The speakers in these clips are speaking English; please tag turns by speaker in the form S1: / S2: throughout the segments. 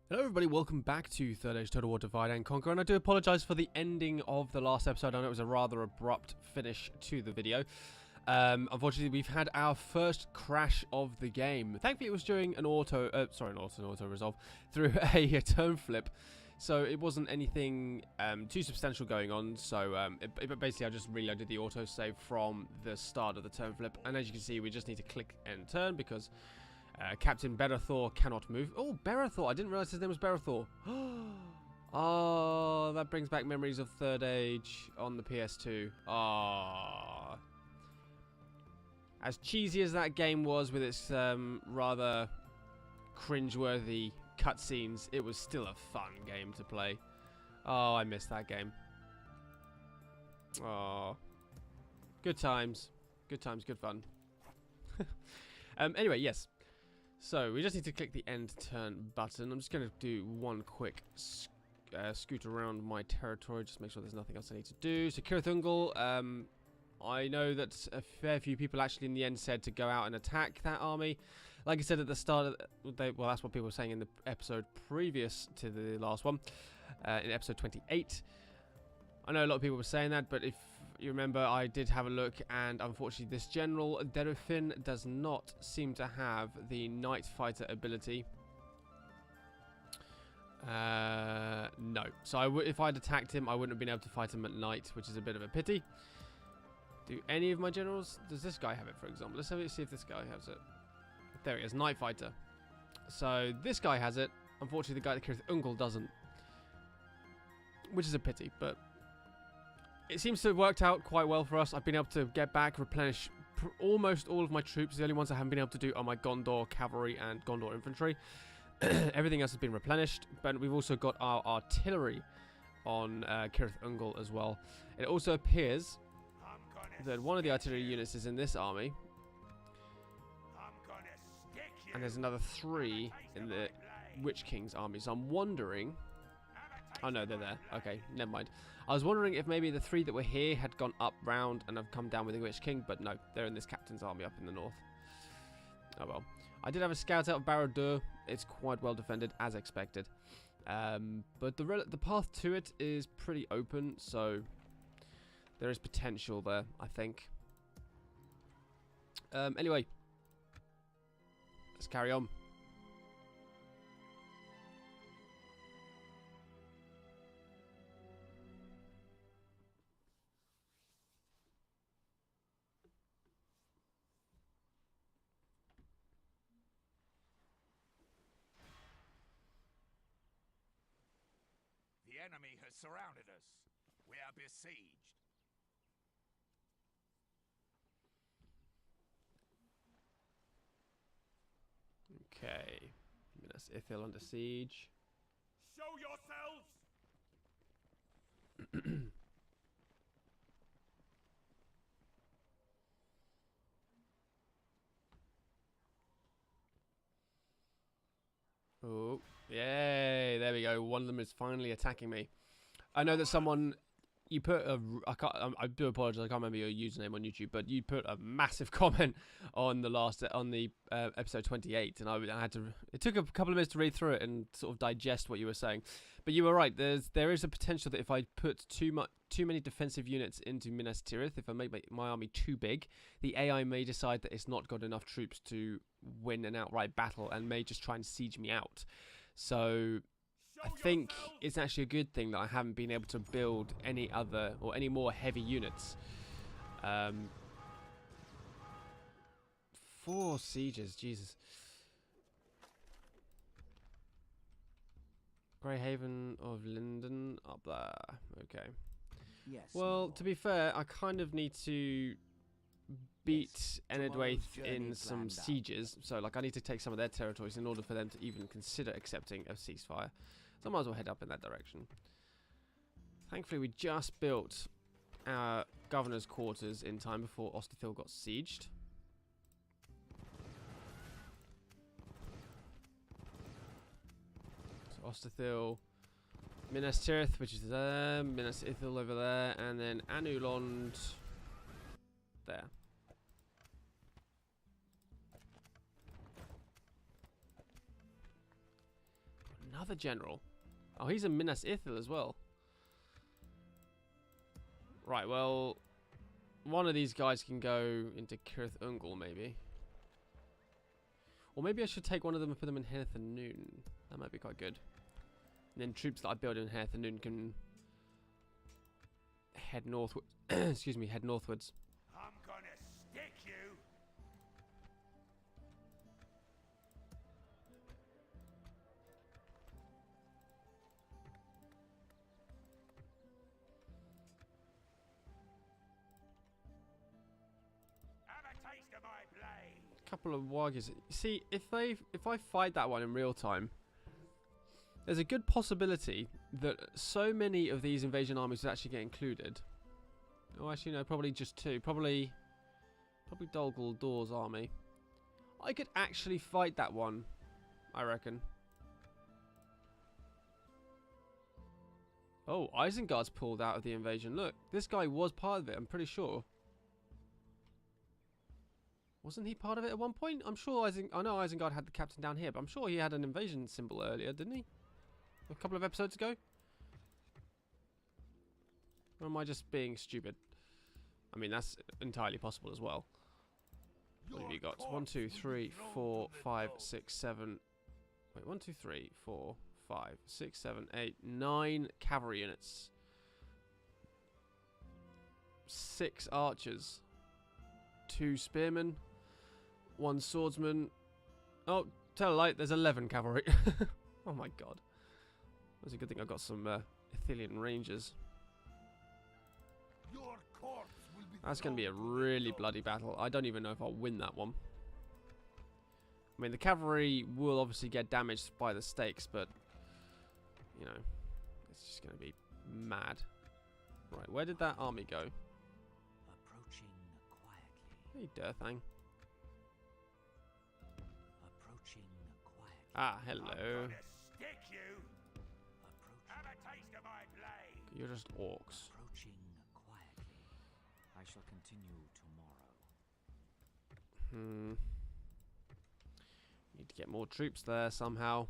S1: Hello everybody, welcome back to Third Age Total War Divide and Conquer, and I do apologise for the ending of the last episode. I know it was a rather abrupt finish to the video. Unfortunately, we've had our first crash of the game. Thankfully, it was during an auto resolve through a turn flip, so it wasn't anything too substantial going on. So basically, I just reloaded the auto save from the start of the turn flip, and as you can see, we just need to click end turn because Captain Berathor cannot move. Oh, Berathor! I didn't realise his name was Berathor. Oh, that brings back memories of Third Age on the PS2. Ah. As cheesy as that game was with its rather cringeworthy cutscenes, it was still a fun game to play. Oh, I missed that game. Oh. Good times. Good times, good fun. Anyway, yes. So, we just need to click the end turn button. I'm just going to do one quick scoot around my territory, just make sure there's nothing else I need to do. So, Cirith Ungol, I know that a fair few people actually in the end said to go out and attack that army. Like I said at the start, well, that's what people were saying in the episode previous to the last one, in episode 28. I know a lot of people were saying that, but if you remember, I did have a look, and unfortunately this General Derufin does not seem to have the Night Fighter ability. No. So if I'd attacked him, I wouldn't have been able to fight him at night, which is a bit of a pity. Do any of my generals... Does this guy have it, for example? Let's see if this guy has it. There he is, Night Fighter. So this guy has it. Unfortunately, the guy that Cirith Ungol doesn't. Which is a pity, but... It seems to have worked out quite well for us. I've been able to get back, replenish almost all of my troops. The only ones I haven't been able to do are my Gondor cavalry and Gondor infantry. Everything else has been replenished, but we've also got our artillery on Cirith Ungol as well. It also appears that one of the artillery units is in this army, and there's another 3 in the Witch King's army. So I'm wondering... Oh no, they're there. Okay, never mind. I was wondering if maybe the 3 that were here had gone up round and have come down with the Witch King, but no, they're in this captain's army up in the north. Oh well. I did have a scout out of Barad-dûr. It's quite well defended, as expected. But the path to it is pretty open, so there is potential there, I think. Anyway, let's carry on.
S2: The enemy has surrounded us. We are besieged.
S1: Okay. Minas Ithil under siege.
S2: Show yourselves!
S1: Oh, yay, there we go. One of them is finally attacking me. I know that someone, you put a, I do apologize, I can't remember your username on YouTube, but you put a massive comment on the episode 28, and I had to, it took a couple of minutes to read through it and sort of digest what you were saying. But you were right, there is a potential that if I put too many defensive units into Minas Tirith, if I make my army too big, the AI may decide that it's not got enough troops to win an outright battle and may just try and siege me out. So I think it's actually a good thing that I haven't been able to build any other or any more heavy units. 4 sieges, Jesus. Greyhaven of Linden up there. Okay.
S3: Yes.
S1: Well, to be fair, I kind of need to beat Enedwaith in some sieges. So, like, I need to take some of their territories in order for them to even consider accepting a ceasefire. So I might as well head up in that direction. Thankfully, we just built our governor's quarters in time before Osterthil got sieged. So Osterthil, Minas Tirith, which is there, Minas Ithil over there, and then Annulond there. Another general. Oh, he's in Minas Ithil as well. Right, well, one of these guys can go into Cirith Ungol, maybe. Or maybe I should take one of them and put them in Noon. That might be quite good. And then troops that I build in Noon can head northwards. Excuse me, head northwards.
S2: I'm gonna stick you. Have a taste of my blade.
S1: Couple of wargers. See, if I fight that one in real time, there's a good possibility that so many of these invasion armies would actually get included. Oh, actually no, probably just two. Probably Dol Guldor's army. I could actually fight that one, I reckon. Oh, Isengard's pulled out of the invasion. Look, this guy was part of it, I'm pretty sure. Wasn't he part of it at one point? I'm sure I know Isengard had the captain down here, but I'm sure he had an invasion symbol earlier, didn't he? A couple of episodes ago? Or am I just being stupid? I mean, that's entirely possible as well. What have you got? 1, 2, 3, 4, 5, 6, 7. Wait, 1, 2, 3, 4, 5, 6, 7, 8, 9 cavalry units. 6 archers. 2 spearmen. 1 swordsman. Oh, tell a lie, there's 11 cavalry. Oh my god. It's a good thing I've got some Ithilian rangers. That's going to be a really bloody battle. I don't even know if I'll win that one. I mean, the cavalry will obviously get damaged by the stakes, but, you know, it's just going to be mad. Right, where did that army go?
S3: Approaching quietly.
S1: Hey, Durthang.
S3: Approaching quietly.
S1: Ah,
S2: I'm
S1: hello.
S2: gonna stick you.
S3: Approaching.
S2: Have a taste of my blade.
S1: You're just orcs.
S3: Approaching quietly. I shall continue tomorrow.
S1: Need to get more troops there somehow.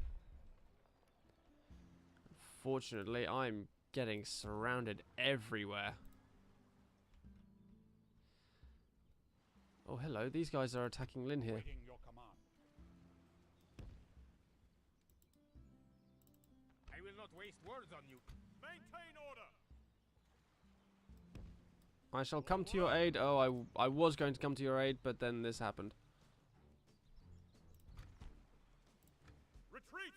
S1: Unfortunately, I'm getting surrounded everywhere. Oh, hello. These guys are attacking Lynn here.
S2: Waiting your command. I will not waste words on you. Maintain order.
S1: I shall come to your aid. Oh, I was going to come to your aid, but then this happened.
S2: Retreat.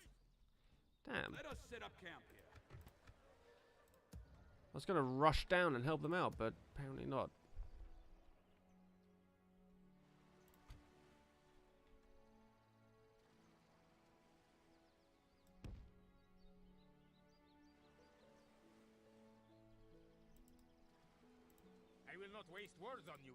S1: Damn.
S2: Let us set up camp here.
S1: I was going to rush down and help them out, but apparently not.
S2: I will not waste words on you.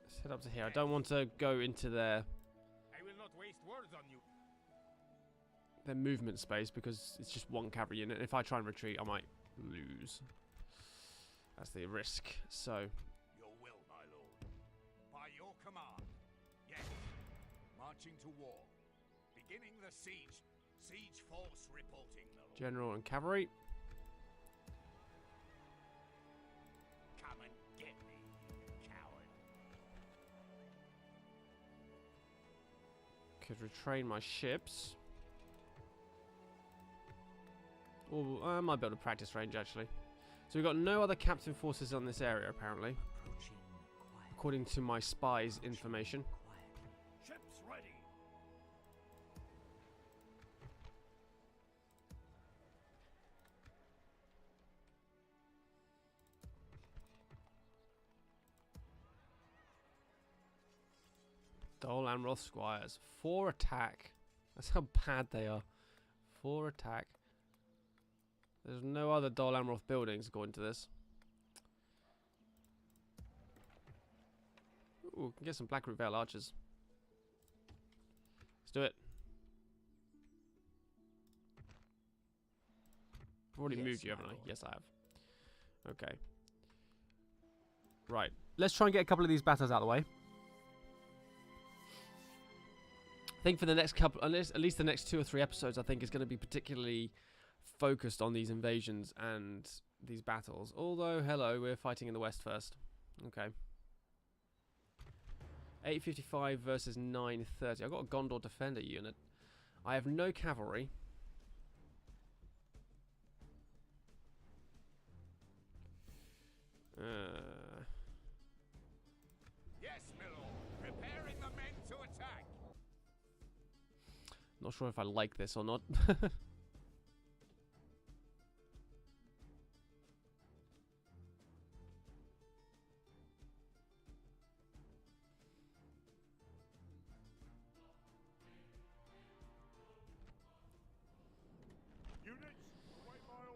S1: Let's head up to here. I don't want to go into their
S2: I will not waste words on you.
S1: movement space because it's just one cavalry unit. If I try and retreat, I might lose. That's the risk. So,
S2: Your will, my lord. By your command. Yes. Marching to war. Beginning the siege. Siege force reporting, my lord.
S1: general and cavalry.
S2: Come and get me, you coward.
S1: Could retrain my ships. Or I might be able to practice range actually. So we've got no other captain forces on this area apparently,
S3: Approaching quietly.
S1: according to my spies' information.
S3: Quietly.
S2: Ships ready.
S1: Dol Amroth squires. 4 attack. That's how bad they are. 4 attack. There's no other Dol Amroth buildings according to this. Ooh, we can get some Blackroot Vale archers. Let's do it. I've already moved you, haven't I? Yes, I have. Okay. Right. Let's try and get a couple of these battles out of the way. I think for the next couple, at least the next 2 or 3 episodes, I think is going to be particularly focused on these invasions and these battles. Although, hello, we're fighting in the west first. Okay. 855 versus 930. I've got a Gondor defender unit. I have no cavalry.
S2: Yes, my lord. Preparing the men to attack.
S1: Not sure if I like this or not.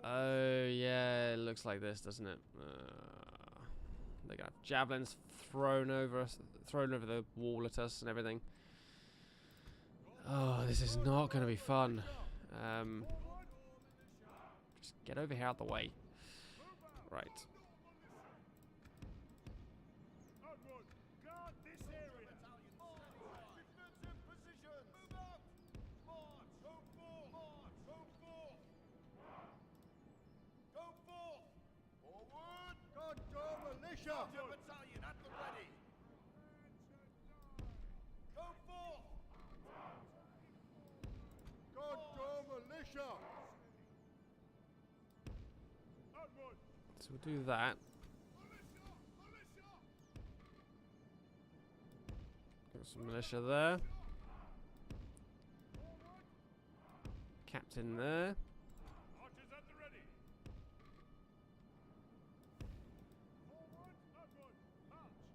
S1: Oh, yeah, it looks like this, doesn't it? They got javelins thrown over the wall at us and everything. Oh, this is not going to be fun. Just get over here out the way. Right.
S2: Your battalion at the ready. Go forth. Gondor militia.
S1: So we'll do that. Got some militia there. Captain there.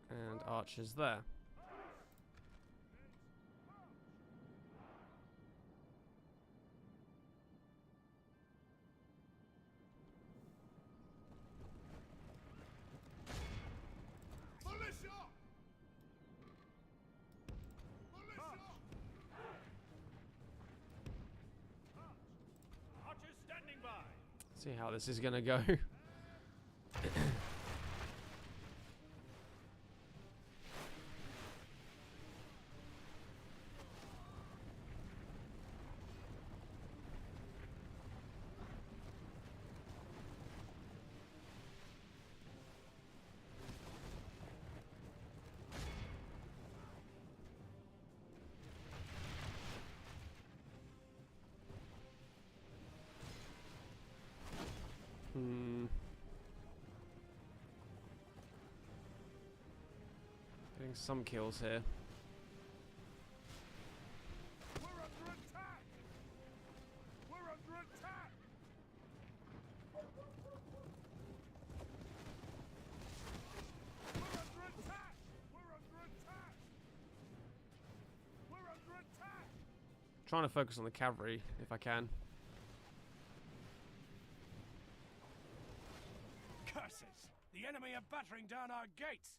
S1: And archers there.
S2: Militia! Archers standing by.
S1: See how this is gonna go. Getting some kills here.
S2: We're under attack. We're under attack. We're under attack. We're under attack. We're under attack.
S1: Trying to focus on the cavalry if I can.
S2: Curses! The enemy are battering down our gates.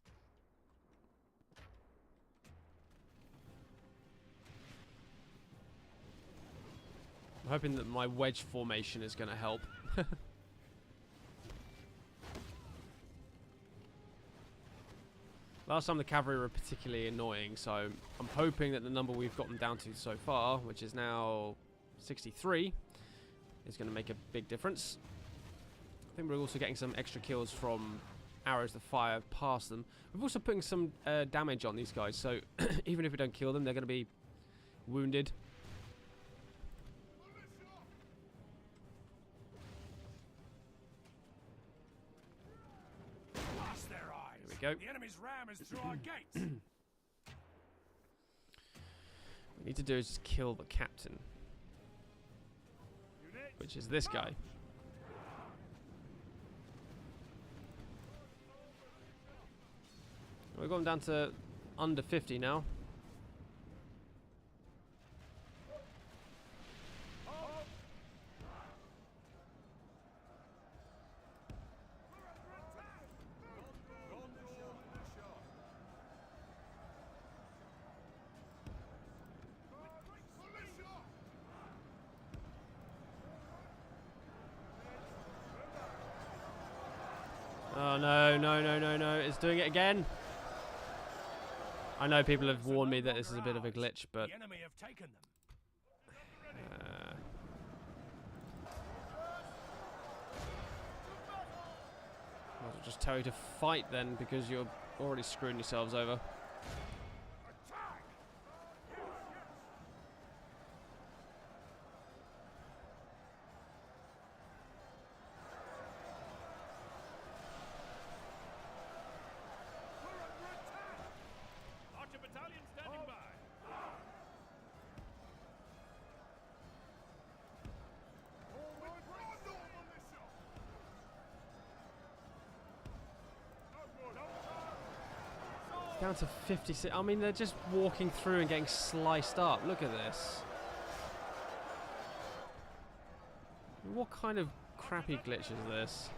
S1: I'm hoping that my wedge formation is going to help. Last time the cavalry were particularly annoying, so I'm hoping that the number we've got them down to so far, which is now 63, is going to make a big difference. I think we're also getting some extra kills from arrows that fire past them. We're also putting some damage on these guys, so even if we don't kill them, they're going to be wounded. Go.
S2: The enemy's ram is through our gates.
S1: What we need to do is just kill the captain, which is this guy. We've gone down to under 50 now. Oh no, no, no, no, no. It's doing it again. I know people have warned me that this is a bit of a glitch, but...
S2: The enemy have taken them.
S1: I'll just tell you to fight then, because you're already screwing yourselves over.
S2: Archer battalion standing by.
S1: Down to 56. I mean, they're just walking through and getting sliced up. Look at this. What kind of crappy glitch is this?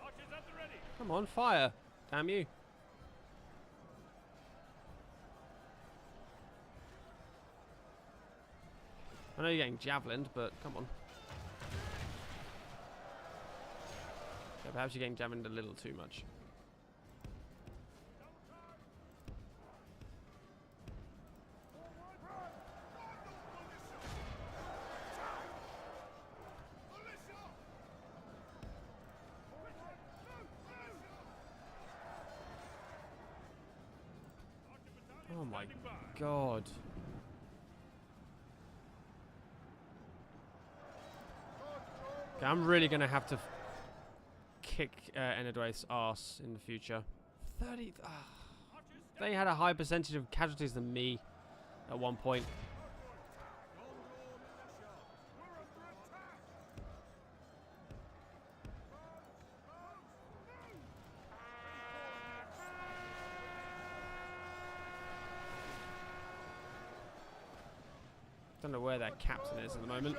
S2: Archers at the ready.
S1: Come on, fire. Damn you. I know you're getting javelined, but come on. Yeah, perhaps you're getting javelined a little too much. Oh my god. Okay, I'm really going to have to kick Enedwaith's arse in the future. 30... they had a higher percentage of casualties than me at one point. Don't know where their captain is at the moment.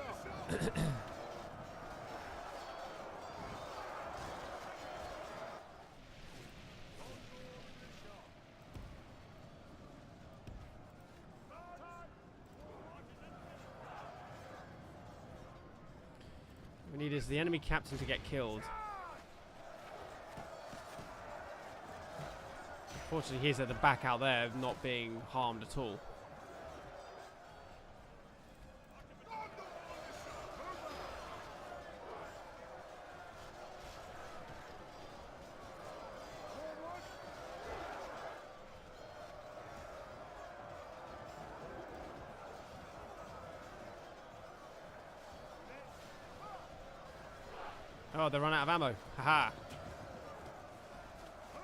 S1: We need is the enemy captain to get killed. Fortunately, he's at the back out there, not being harmed at all. Oh, they run out of ammo. Haha.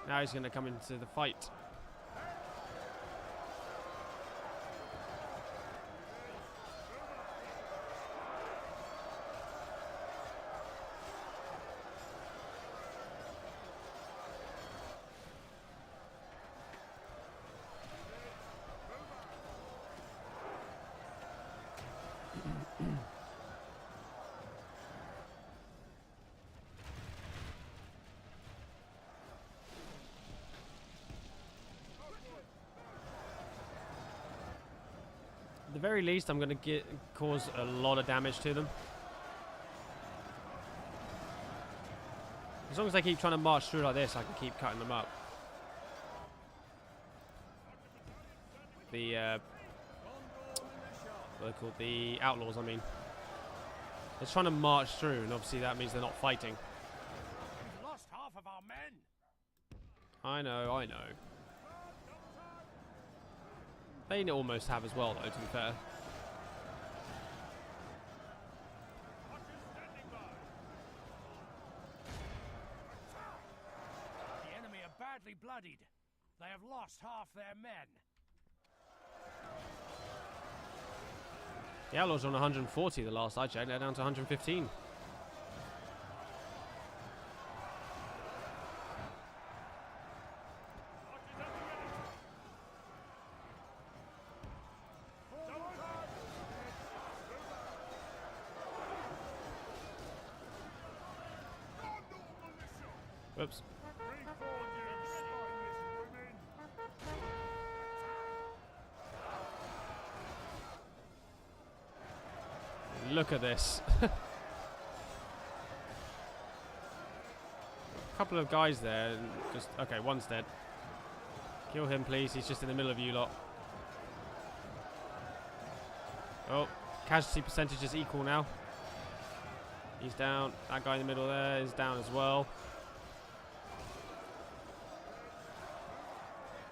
S1: Now he's going to come into the fight. At the very least, I'm going to cause a lot of damage to them. As long as they keep trying to march through like this, I can keep cutting them up. The, what are they called? The outlaws, I mean. They're trying to march through, and obviously that means they're not fighting.
S2: We've lost half of our men.
S1: I know, I know. They almost have as well, though, to be fair.
S2: Archers standing by. The enemy are badly bloodied. They have lost half their men.
S1: The outlaws are on 140 the last I checked. They're down to 115. Whoops. look at this. A couple of guys there. And just okay, one's dead. Kill him, please. He's just in the middle of you lot. Oh, casualty percentage is equal now. He's down. That guy in the middle there is down as well.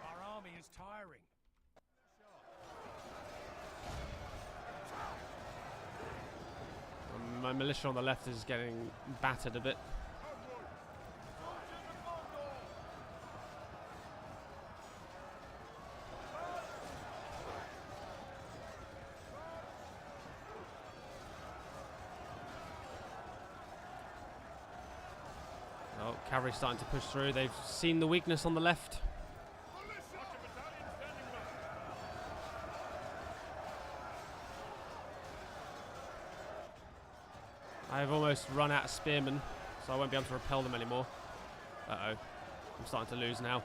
S2: Our army is tiring.
S1: My militia on the left is getting battered a bit. Oh, cavalry's starting to push through. They've seen the weakness on the left. I've almost run out of spearmen, so I won't be able to repel them anymore. Uh-oh. I'm starting to lose now.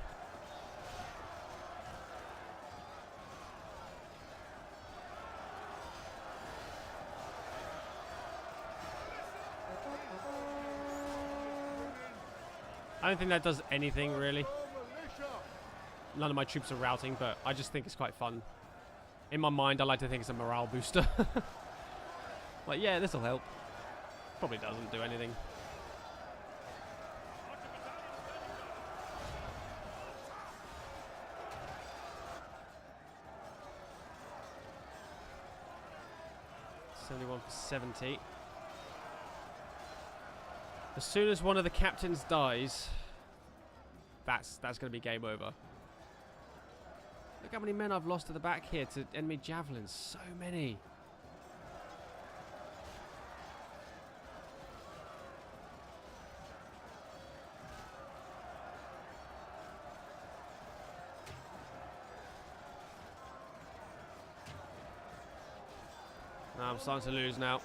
S1: I don't think that does anything, really. None of my troops are routing, but I just think it's quite fun. In my mind, I like to think it's a morale booster. Like, yeah, this'll help. Probably doesn't do anything. $71 for 70. As soon as one of the captains dies, that's going to be game over. Look how many men I've lost at the back here to enemy javelins. So many. No, I'm starting to lose now.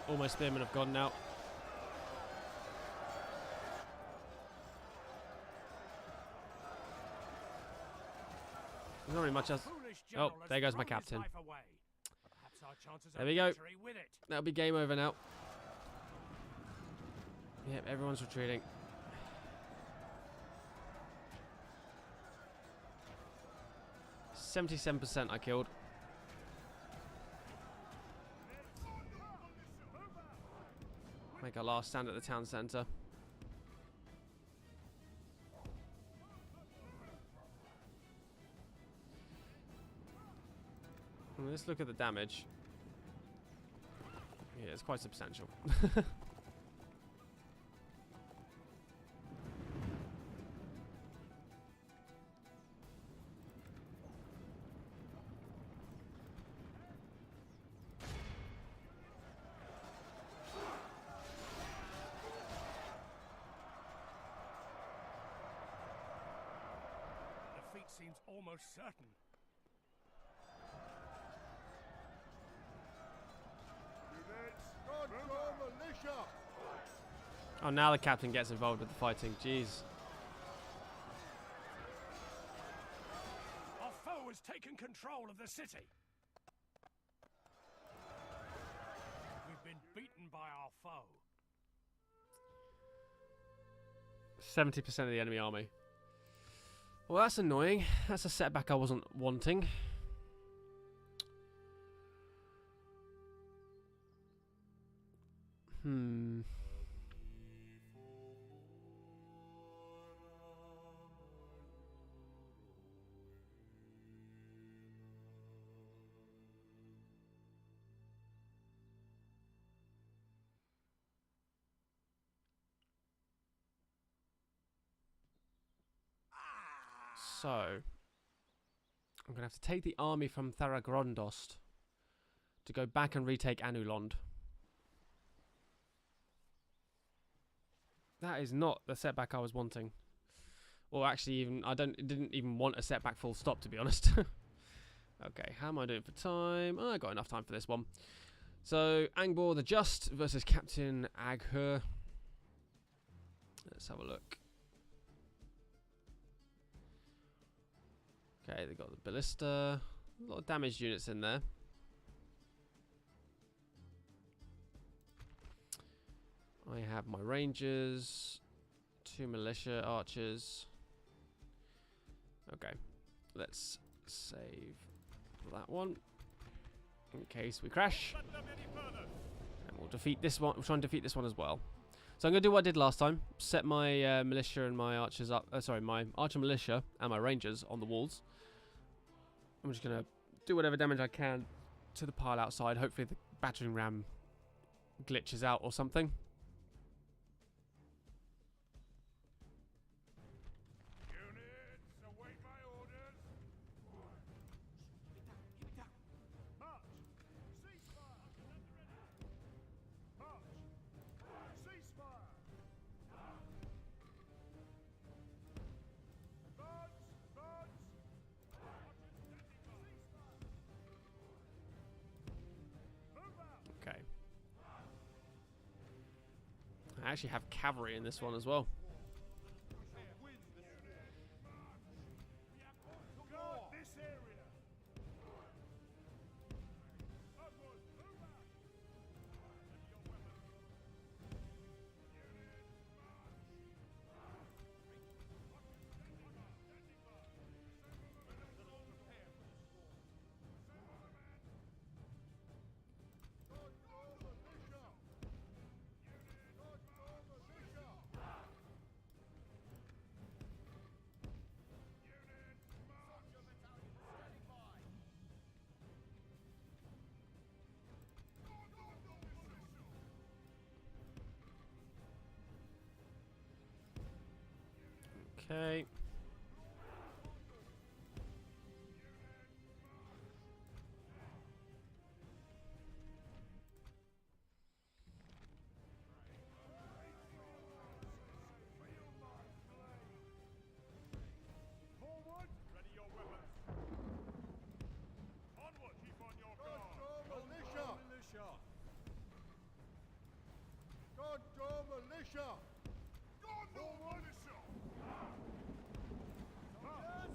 S1: All my spearmen have gone now. There's not really much else. Oh, there goes my captain. There we go. That'll be game over now. Yep, everyone's retreating. %77% I killed. Make our last stand at the town centre. Let's look at the damage. Yeah, it's quite substantial.
S2: Defeat seems almost certain.
S1: Oh, now the captain gets involved with the fighting. Jeez.
S2: Our foe has taken control of the city. We've been beaten by our foe.
S1: 70% of the enemy army. Well, that's annoying. That's a setback I wasn't wanting. So, I'm going to have to take the army from Tharagrondost to go back and retake Annulond. That is not the setback I was wanting. Or actually, even didn't even want a setback full stop, to be honest. Okay, how am I doing for time? Oh, I got enough time for this one. So, Angbor the Just versus Captain Aghur. Let's have a look. Okay, they got the ballista. A lot of damaged units in there. I have my rangers, 2 militia archers. Okay, let's save that one in case we crash. And we'll defeat this one. We'll try and defeat this one as well. So I'm going to do what I did last time. Set my militia and my archers up. Sorry, my archer militia and my rangers on the walls. I'm just going to do whatever damage I can to the pile outside. Hopefully the battering ram glitches out or something. Okay. I actually have cavalry in this one as well. Okay.
S2: Forward! Ready your weapons! Onward! Keep on your guard! Militia! Militia! Gondor militia! Gondor militia! March!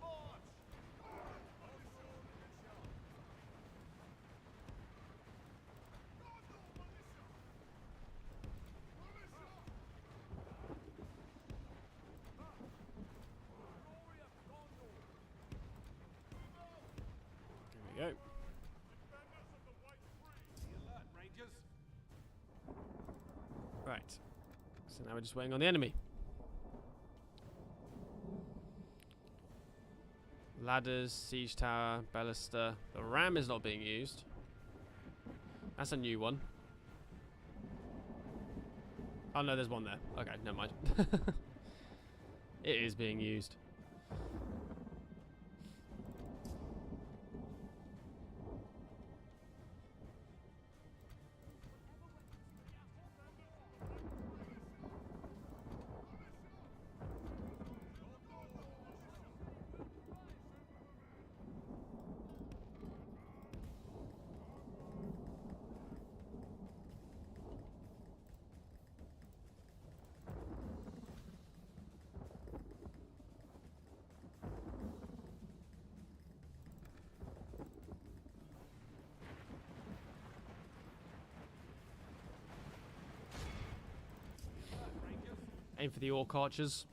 S2: March! Gondor militia! Gondor militia! Militia! Glory of Gondor!
S1: There we go.
S2: Defenders of the White Free! Be alert, Rangers!
S1: Right. So now we're just waiting on the enemy. Ladders, siege tower, ballista. The ram is not being used. That's a new one. Oh no, there's one there. Okay, never mind. It is being used. Aim for the orc archers.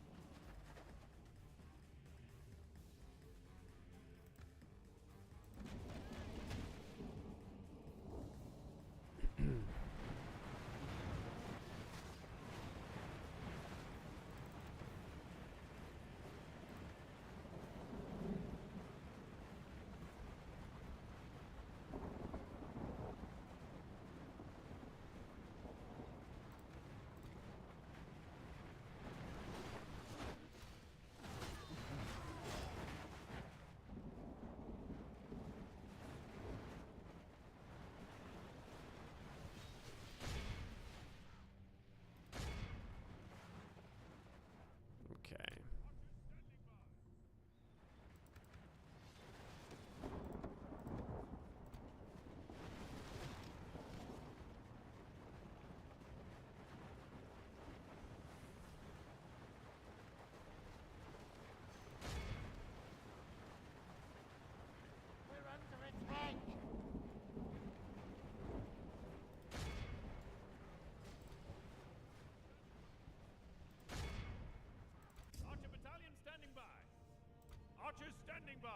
S2: Archers standing by.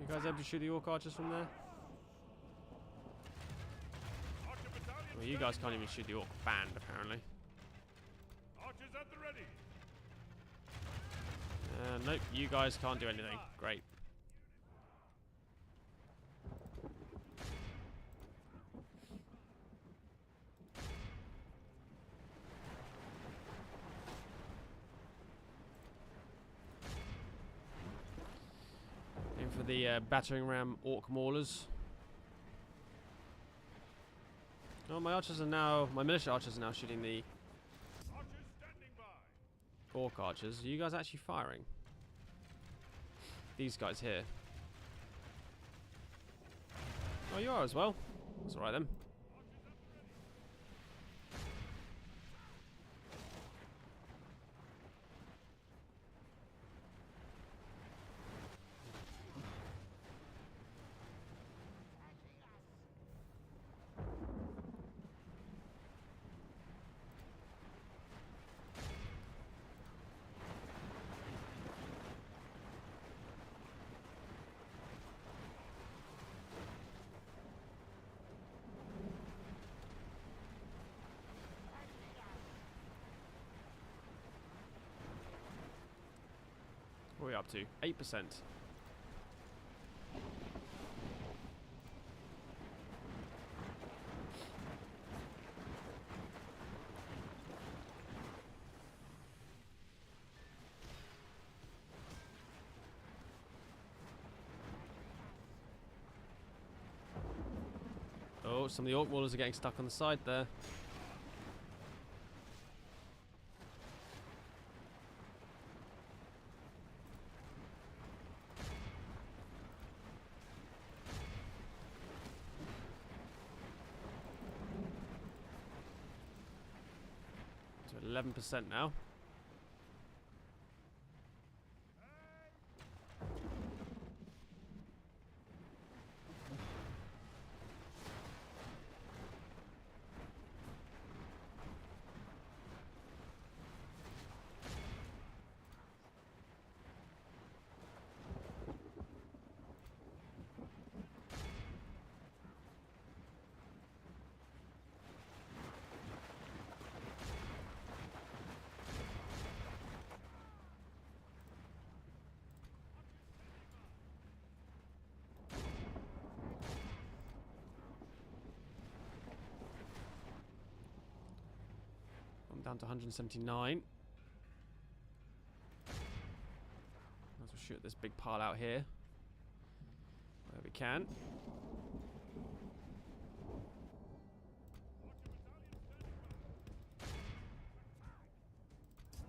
S1: You guys able to shoot the orc archers from there?
S2: Archer battalion.
S1: Well, you guys can't even shoot the orc band, apparently.
S2: Archers at the ready.
S1: Nope, you guys can't do anything. Great. In for the battering ram orc maulers. Oh, my militia archers are now shooting the
S2: Archers standing by.
S1: orc archers. Are you guys actually firing? These guys here. Oh, you are as well. That's alright then. What are we up to? 8%. Oh, some of the orc wallers are getting stuck on the side there. To 11% now. I'm down to 179. Might as well shoot this big pile out here where we can.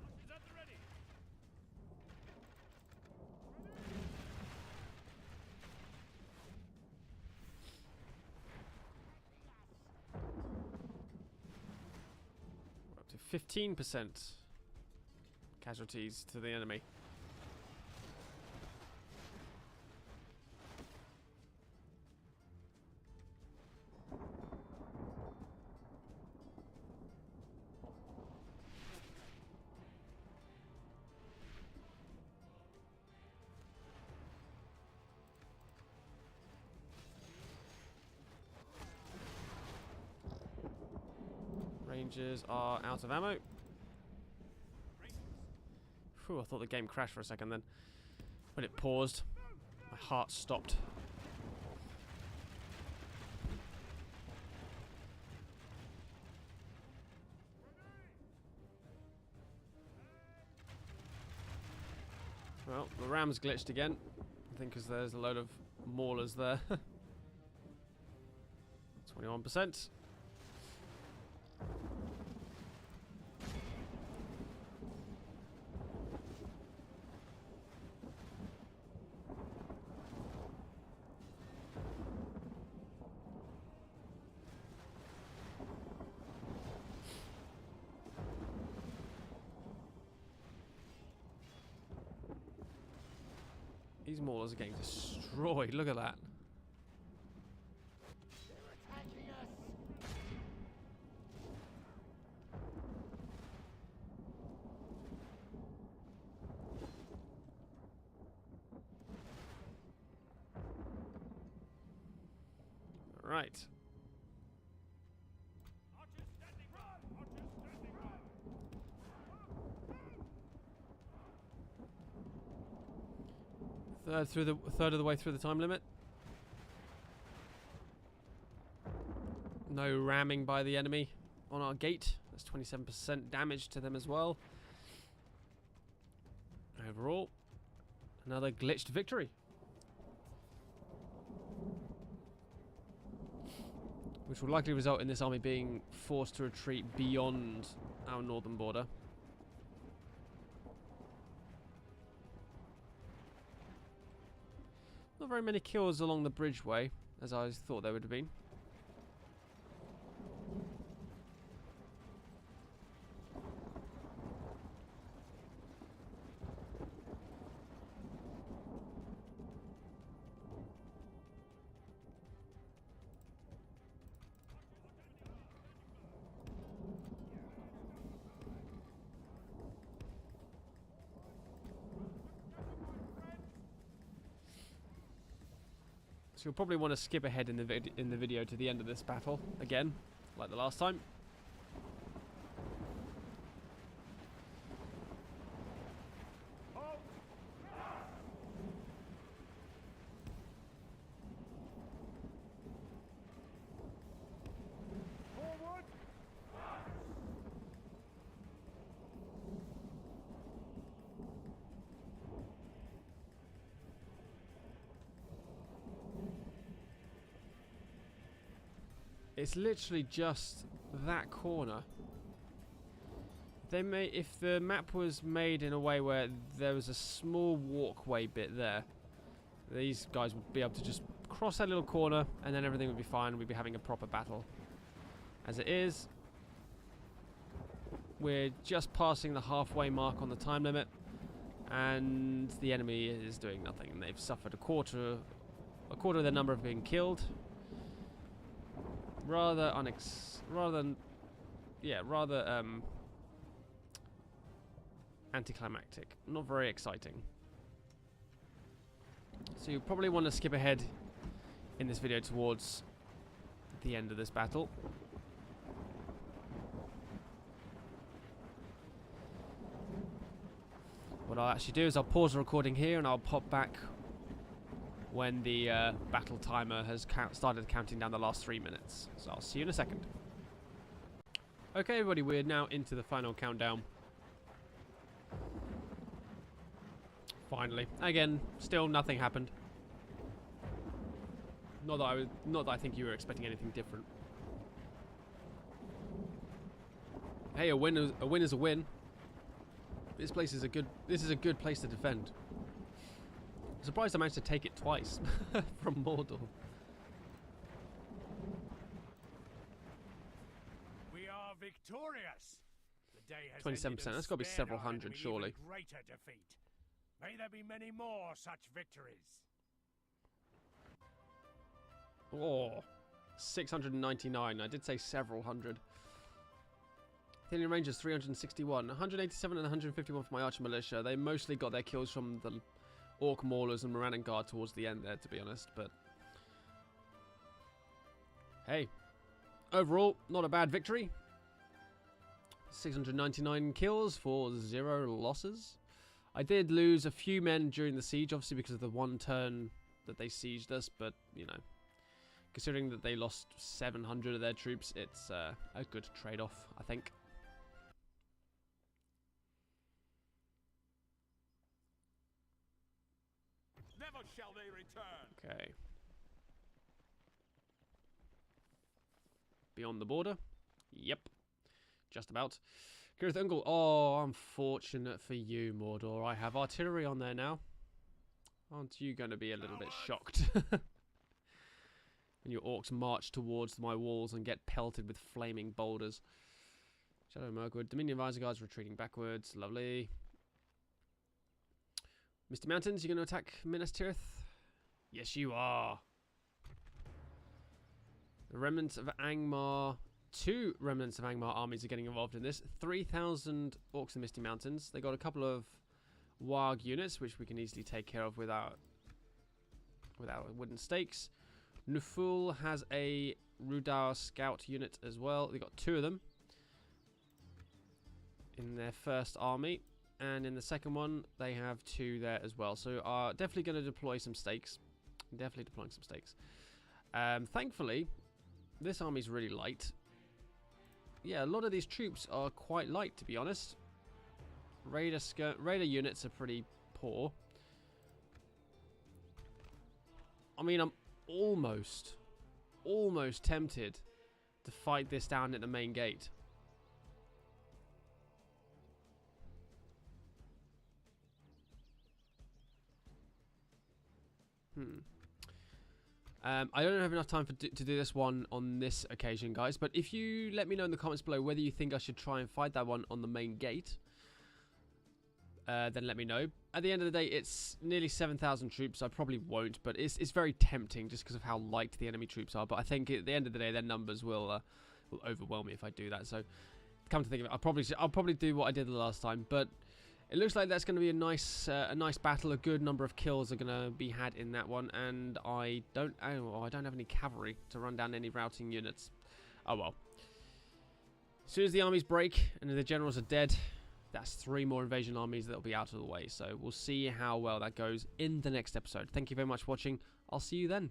S2: Archers at the ready.
S1: We're up to 15% casualties to the enemy. Rangers are out of ammo. Phew, I thought the game crashed for a second then. When it paused, my heart stopped. Well, the ram's glitched again. I think because there's a load of maulers there. 21%. These maulers are getting destroyed. Look at that. Right. Third of the way through the time limit. No ramming by the enemy on our gate. That's 27% damage to them as well. Overall, another glitched victory. Which will likely result in this army being forced to retreat beyond our northern border. Not very many kills along the bridgeway, as I thought there would have been. So you'll probably want to skip ahead in the video to the end of this battle again, like the last time. It's literally just that corner. If the map was made in a way where there was a small walkway bit there, these guys would be able to just cross that little corner and then everything would be fine. We'd be having a proper battle. As it is, we're just passing the halfway mark on the time limit and the enemy is doing nothing. And they've suffered a quarter of their number of being killed. Rather anticlimactic. Not very exciting. So you probably want to skip ahead in this video towards the end of this battle. What I'll actually do is I'll pause the recording here and I'll pop back when the battle timer has started counting down the last 3 minutes. So I'll see you in a second. Okay, everybody, we're now into the final countdown. Finally. Again, still nothing happened. Not that I think you were expecting anything different. Hey, a win is a win. This is a good place to defend. I'm surprised I managed to take it twice from Mordor.
S2: We are victorious. The day has
S1: 27%. That's got to be several hundred, surely.
S2: Greater defeat. May there be many more such victories.
S1: Oh, 699. I did say several hundred. Athenian Rangers 361, 187 and 151 for my Archer Militia. They mostly got their kills from the Orc Maulers and Morannon Guard towards the end there, to be honest, but hey, overall, not a bad victory. 699 kills for 0 losses. I did lose a few men during the siege, obviously because of the one turn that they sieged us, but, you know, considering that they lost 700 of their troops, it's a good trade-off, I think.
S2: Never shall they return.
S1: Okay. Beyond the border? Yep. Just about. Gareth Ungle. Oh, unfortunate for you, Mordor. I have artillery on there now. Aren't you going to be a little bit shocked? When your orcs march towards my walls and get pelted with flaming boulders. Shadow Mirkwood. Dominion Visor Guards retreating backwards. Lovely. Misty Mountains, you going to attack Minas Ithil? Yes, you are. The remnants of Angmar. 2 remnants of Angmar armies are getting involved in this. 3,000 orcs in Misty Mountains. They got a couple of Warg units, which we can easily take care of without wooden stakes. Nuful has a Rudar scout unit as well. They got 2 of them in their first army, and in the second one they have 2 there as well. So are definitely going to deploy some stakes. Definitely deploying some stakes. Thankfully, this army's really light. Yeah, a lot of these troops are quite light, to be honest. Raider units are pretty poor. I mean, I'm almost tempted to fight this down at the main gate. I don't have enough time to do this one on this occasion, guys, but if you let me know in the comments below whether you think I should try and fight that one on the main gate, then let me know. At the end of the day, it's nearly 7,000 troops. I probably won't, but it's very tempting just because of how light the enemy troops are. But I think at the end of the day, their numbers will overwhelm me if I do that. So, come to think of it, I'll probably do what I did the last time. But it looks like that's going to be a nice battle. A good number of kills are going to be had in that one, and I don't have any cavalry to run down any routing units. Oh well. As soon as the armies break and the generals are dead, that's 3 more invasion armies that'll be out of the way. So we'll see how well that goes in the next episode. Thank you very much for watching. I'll see you then.